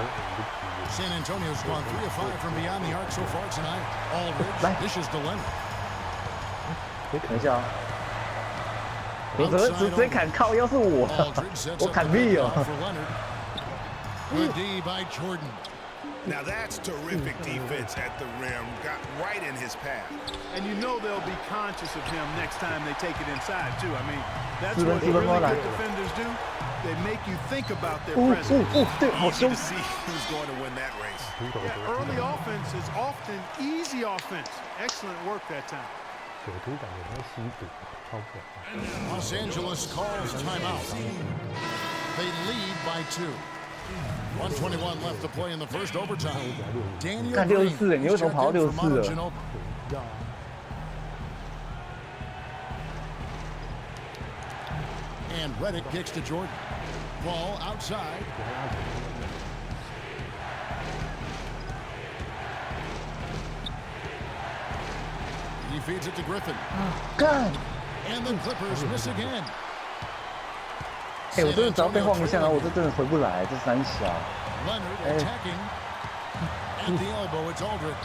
San Antonio's gone 3 of 5 from beyond the arc so far tonight. Aldridge dishes to Leonard. 等一下啊。我直接砍靠，要是我， Aldridge sets 我 up 砍 the 屁 pick 哦 now。for Leonard. Good D by Jordan. Now that's terrific defense at the rim. Got right in his path. And you know they'll be conscious of him next time they take it inside, too. I mean, that's 日本 what 日本 really 过来 good defenders do. They make you think about their 哦 presence. 哦哦，对，好 Easy 凶 to！see who's going to win that race. Yeah, early offense is often easy offense. Excellent work that time. 血图感觉他吸毒，超过。 Los Angeles calls timeout. They lead by 2. 121 left to play in the first overtime. Daniel 看 Green 64，你为什么跑到 checked in for 64 Manu 了？ Ginobili. 要 And Reddick kicks to Jordan. Ball outside. feeds it to Griffin. 干！ And the Clippers miss again. 哎，我真的只要被晃一下，然后我就真的回不来，这三小。 Leonard attacking. At the elbow, it's Aldridge.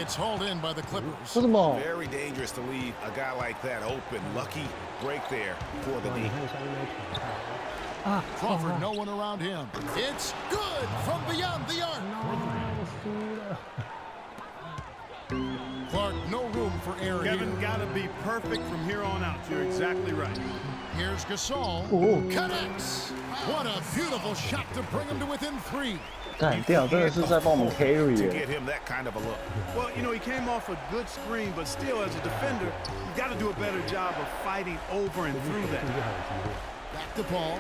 It's hauled in by the Clippers. 为什么？ Very dangerous to leave a guy like that open. Lucky break there for the 你 D. 看下面那球。 Crawford, no one around him. It's good from beyond the arc. 输了。 Clark, no room for error here. Kevin, gotta be perfect from here on out. You're exactly right. Here's Gasol. Connects. What a beautiful shot to bring him to within 3. 干掉，真的是在帮我们 carry To 耶。 get him that kind of a look. Well, you know, he came off a good screen, but still, as a defender, you got to do a better job of fighting over and through that. Back to Paul.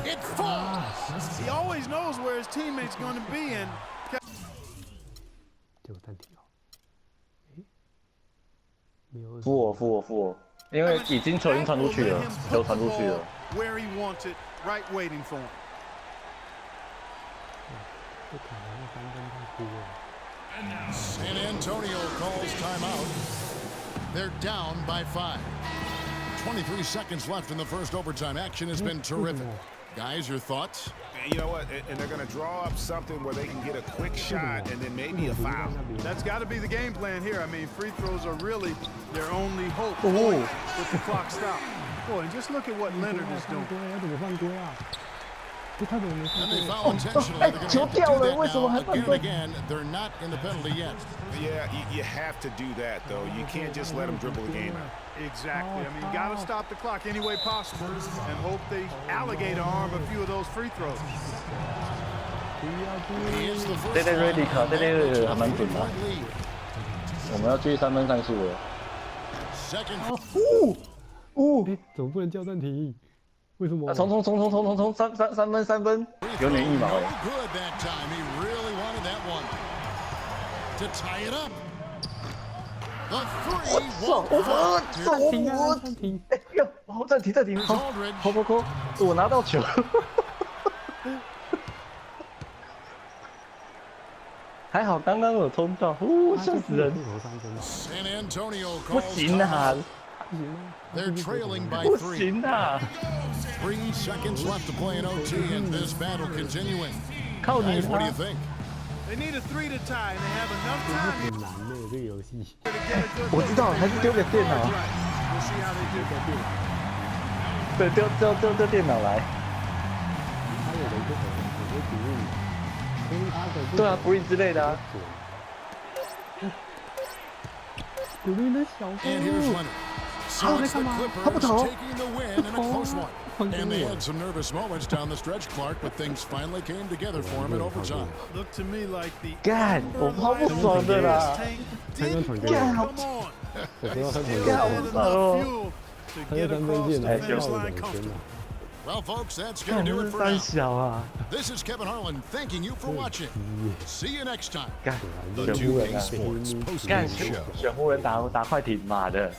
It falls. He always knows where his teammate's going to be, and 结果暂停了。诶，没有。扶我，扶我，扶我！因为已经球已经传出去了，球传出去了。 where he wants it, right waiting for him. 这可能3分太多了。 San Antonio calls timeout. They're down by 5. 23 seconds left in the first overtime. Action has been terrific. Guys, your thoughts? And you know what? And they're going to draw up something where they can get a quick shot and then maybe a foul. That's got to be the game plan here. I mean, free throws are really their only hope with the clock stopped. Boy, and just look at what Leonard is doing. 要怎么犯规啊？他怎么没犯 And they 规？ foul intentionally. They're going to have to do that now. Again and again, they're not in the penalty yet. Yeah, you have to do that, though. You can't just let them dribble the game out. Exactly. I mean, you got to stop the clock any way possible and hope they alligator arm a few of those free throws. Here's the first 对对 one. ，ready 卡，对对对，还蛮准的。 One lead. 我们要追3分战术了。 Second. 哎，怎么不能叫暂停？为什么？啊，冲三分，有点1毛 No 哎。 good that time. He really wanted that one. To tie it up. The three won't fall. 暂停啊！暂停！哎呦，好暂停，好，扣，我拿到球。还好刚刚有冲到，吓死人！ San Antonio 不 calls 行啊， They're trailing by 不 3. 行啊， 3 seconds left to play in OT, and this battle continuing. 靠你 Guys, what do you 啊！ think? They need a 3 to tie, and they have enough time 很难的这个游戏。 to get a good 我知道，还是丢给电脑。 We'll see how they do. 对，丢电脑来。他有的一个很多比喻，所以他的对啊，Green 之类的啊。古力的小 And here's 夫， Leonard. So it's the Clippers How taking the win in a close one. And they had some nervous moments down the stretch, Clark, but things finally came together for him in overtime. Look to me like the 干，我超不爽的啦！ 刚传给干，好 come on. 我知道他传干，好给不爽哦！ Fuel to 他 get 在三分 across 线 the 还 finish 跳了 line 2圈 comfortably. 呢。 Well, folks, that's 干， going to 这 do 是 it for 三 now. 小啊！ This is Kevin Harlan thanking you for watching. See you next time. 干， The 选湖 2K 人啊！ Sports 干， postgame show. 选湖人打快艇，妈的！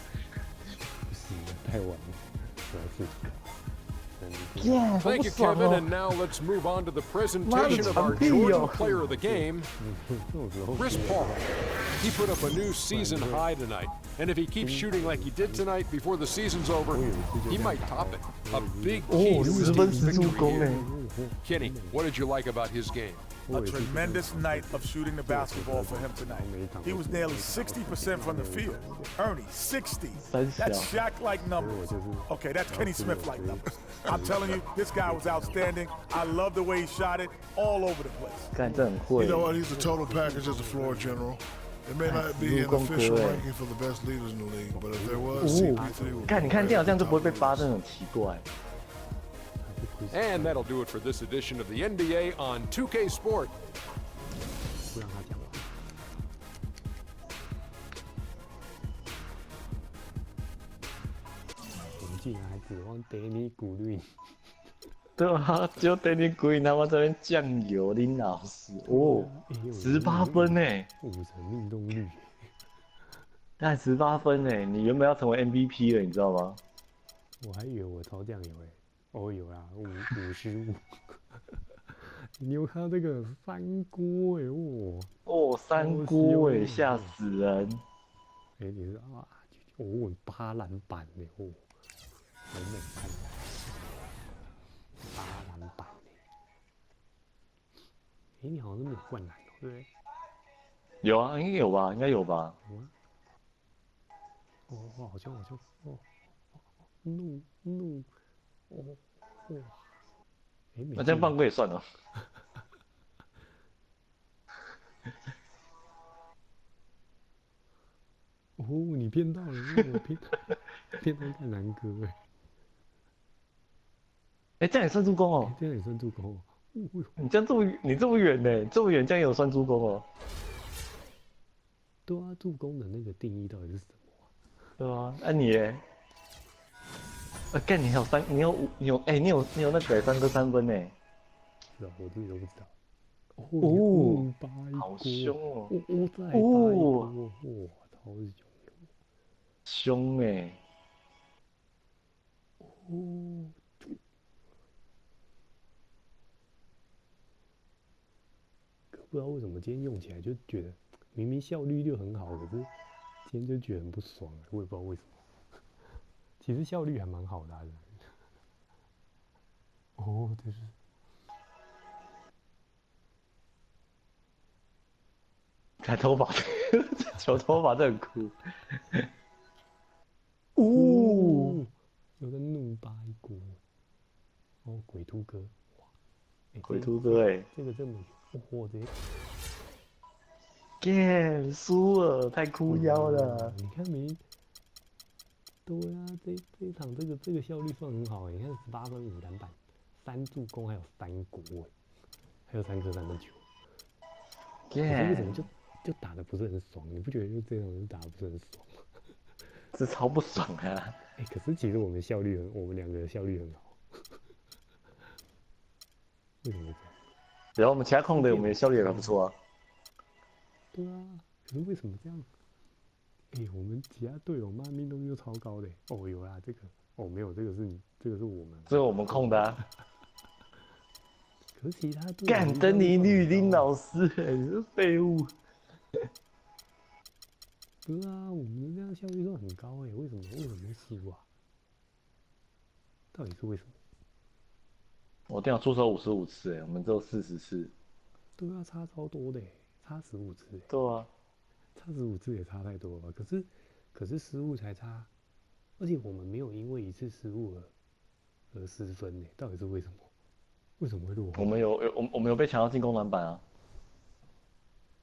不行，太晚了，主要是。 Yeah, Thank you, Kevin. And now let's move on to the presentation of our Jordan Player of the Game, Chris Paul. He put up a new season high tonight. And if he keeps shooting like he did tonight before the season's over, he might top it. A big key to his 10分 team's 10助 victory 攻 here. 哎！ Kenny, what did you like about his game? A tremendous night of shooting the basketball for him tonight. He was nearly 60% from the field. Ernie, 60. That's Shaq-like numbers. Okay, that's Kenny Smith-like numbers. I'm telling you, this guy was outstanding. I love the way he shot it all over the place. 干，这很会 You。know what? He's a total package as a floor general. It may not be an official ranking for the best leaders in the league, but if there was, CP3 would 看，你看电脑这样就不会被扒，真的很奇怪。 And that'll do it for this edition of the NBA on 2K Sport. 不让他讲完。我们竟然还指望 Danny Green。对啊，只有 Danny Green，然后这边酱油林老师哦，18分哎，50%命中率。但18分哎，你原本要成为 MVP 了，你知道吗？我还以为我超酱油哎，哦有啦，55，你有看到这个三锅哎，哇！哦，三锅哎，吓死人！哎，你是啊？哦，8篮板呢，哦，好美看8篮板呢。哎，你好像是没有灌篮哦，对不对？有啊，应该有吧，应该有吧。有啊。哦，好像哦，怒，哦，哇！哎，那这样犯规也算了。哦，你骗到了，我骗到看南哥哎。哎，这样也算助攻哦。这样也算助攻哦。你这样这么远呢？这么远，这样也有算助攻哦。对啊，助攻的那个定义到底是什么啊？对啊，那你耶？干，你有3，你有哎，你有那个3个3分呢？是啊，我自己都不知道。哦，好凶哦！再8一锅，哇，超级凶哎！哦，可不知道为什么今天用起来就觉得明明效率就很好，可是今天就觉得很不爽，我也不知道为什么。其实效率还蛮好的啊。哦，这是。抬头发，球头发真很酷。有个怒8一锅。哦，鬼秃哥，哇！鬼秃哥哎，这个这么，我这。耶，输了，太哭腰了。你看没？对啊，这一场这个效率算很好哎，你看18分5篮板，3助攻，还有3锅哎，还有3颗3分球。可是为什么就打得不是很爽？你不觉得就这种人打得不是很爽吗？这超不爽啊！哎，可是其实我们两个效率很好。为什么这样？然后我们其他控的我们的效率也还不错啊。对啊，可是为什么这样？哎，我们其他队友妈命中率都超高的。哦，有啦，这个哦没有，这个是我们，这是我们控的啊。可是其他队干登尼绿林老师，你是废物。不是啊，我们这样效率都很高哎，为什么会输啊？到底是为什么？我电脑出手55次哎，我们只有40次。对啊，差超多的哎，差15次哎。对啊，差15次也差太多了吧？可是失误才差，而且我们没有因为一次失误而失分呢，到底是为什么？为什么会落后？我们有被抢到进攻篮板啊。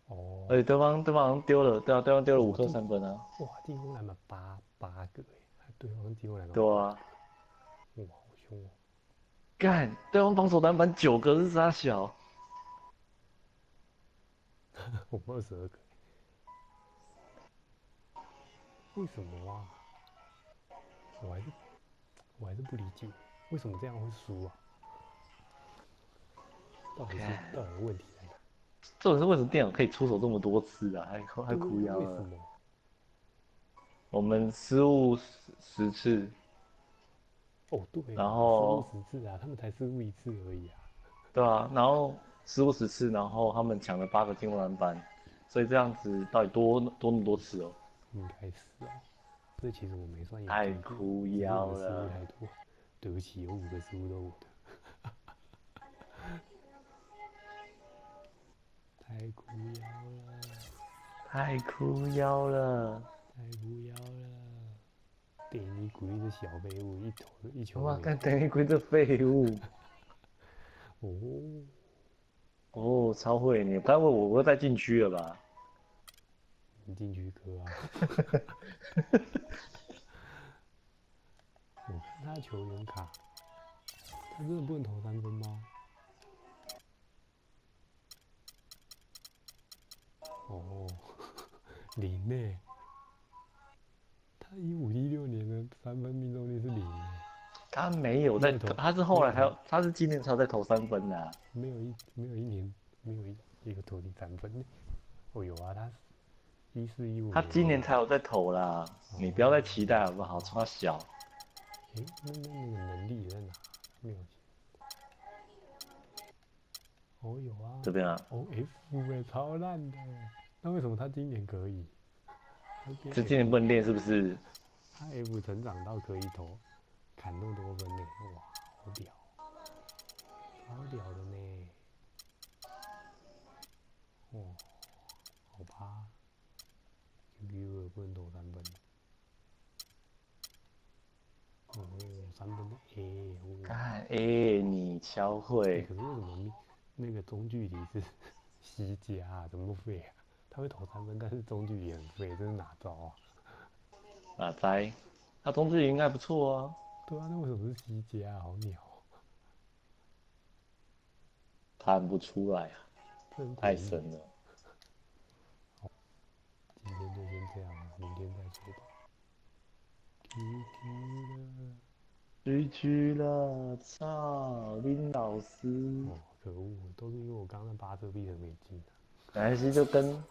哦。而且对方丢了，对啊，对方丢了5颗3分啊。哇，进攻篮板八个哎，对方进攻篮板。对啊。哇，好凶哦！干，对方防守篮板9个是啥小？我们22个。为什么啊？我还是不理解，为什么这样会输啊？到底问题在哪？这种是为什么电脑可以出手这么多次啊？还哭腰了。为什么？我们失误10次。哦，对。然后失误10次啊，他们才失误1次而已啊。对啊，然后失误10次，然后他们抢了8个进攻篮板，所以这样子到底多那么多次哦？应该是哦，所以其实我没算有。太哭腰了。失误太多，对不起，有5个失误都我的。太哭腰了，太哭腰了，太哭腰了！电力鬼这小废物，一球。哇，看电力鬼这废物。哦，超会你！该不会我在禁区了吧？你禁区哥啊！我看他球员卡，他真的不能投3分吗？哦，0呢？他15、16年的3分命中率是0呢。他没有在，他是后来还有，他是今年才在投3分的、啊。没有一年没有一个投进3分呢。哦，有啊，他14、15。他今年才有在投啦，你不要再期待好不好？超小。那个能力在哪？没有。哦有啊，这边啊，哦 F 哎，超烂的。那为什么他今年可以？这今年不能练是不是？他 F 成长到可以砍那么多分呢，哇，好屌，超屌的呢。哦，好吧 ，QQ 不能投3分。哦，3分的 A， 看你敲会。可是为什么那个中距离是西加啊？怎么那么废啊？他会投3分，但是中距离很废，这是哪招啊？哪哉？他中距离应该不错啊。对啊，那为什么是西加啊？好鸟、看不出来啊，太神了。今天就先这样，明天再说吧。GG 了，操，林老师。哦，可恶，都是因为我刚刚巴特币的没进。没关系，就跟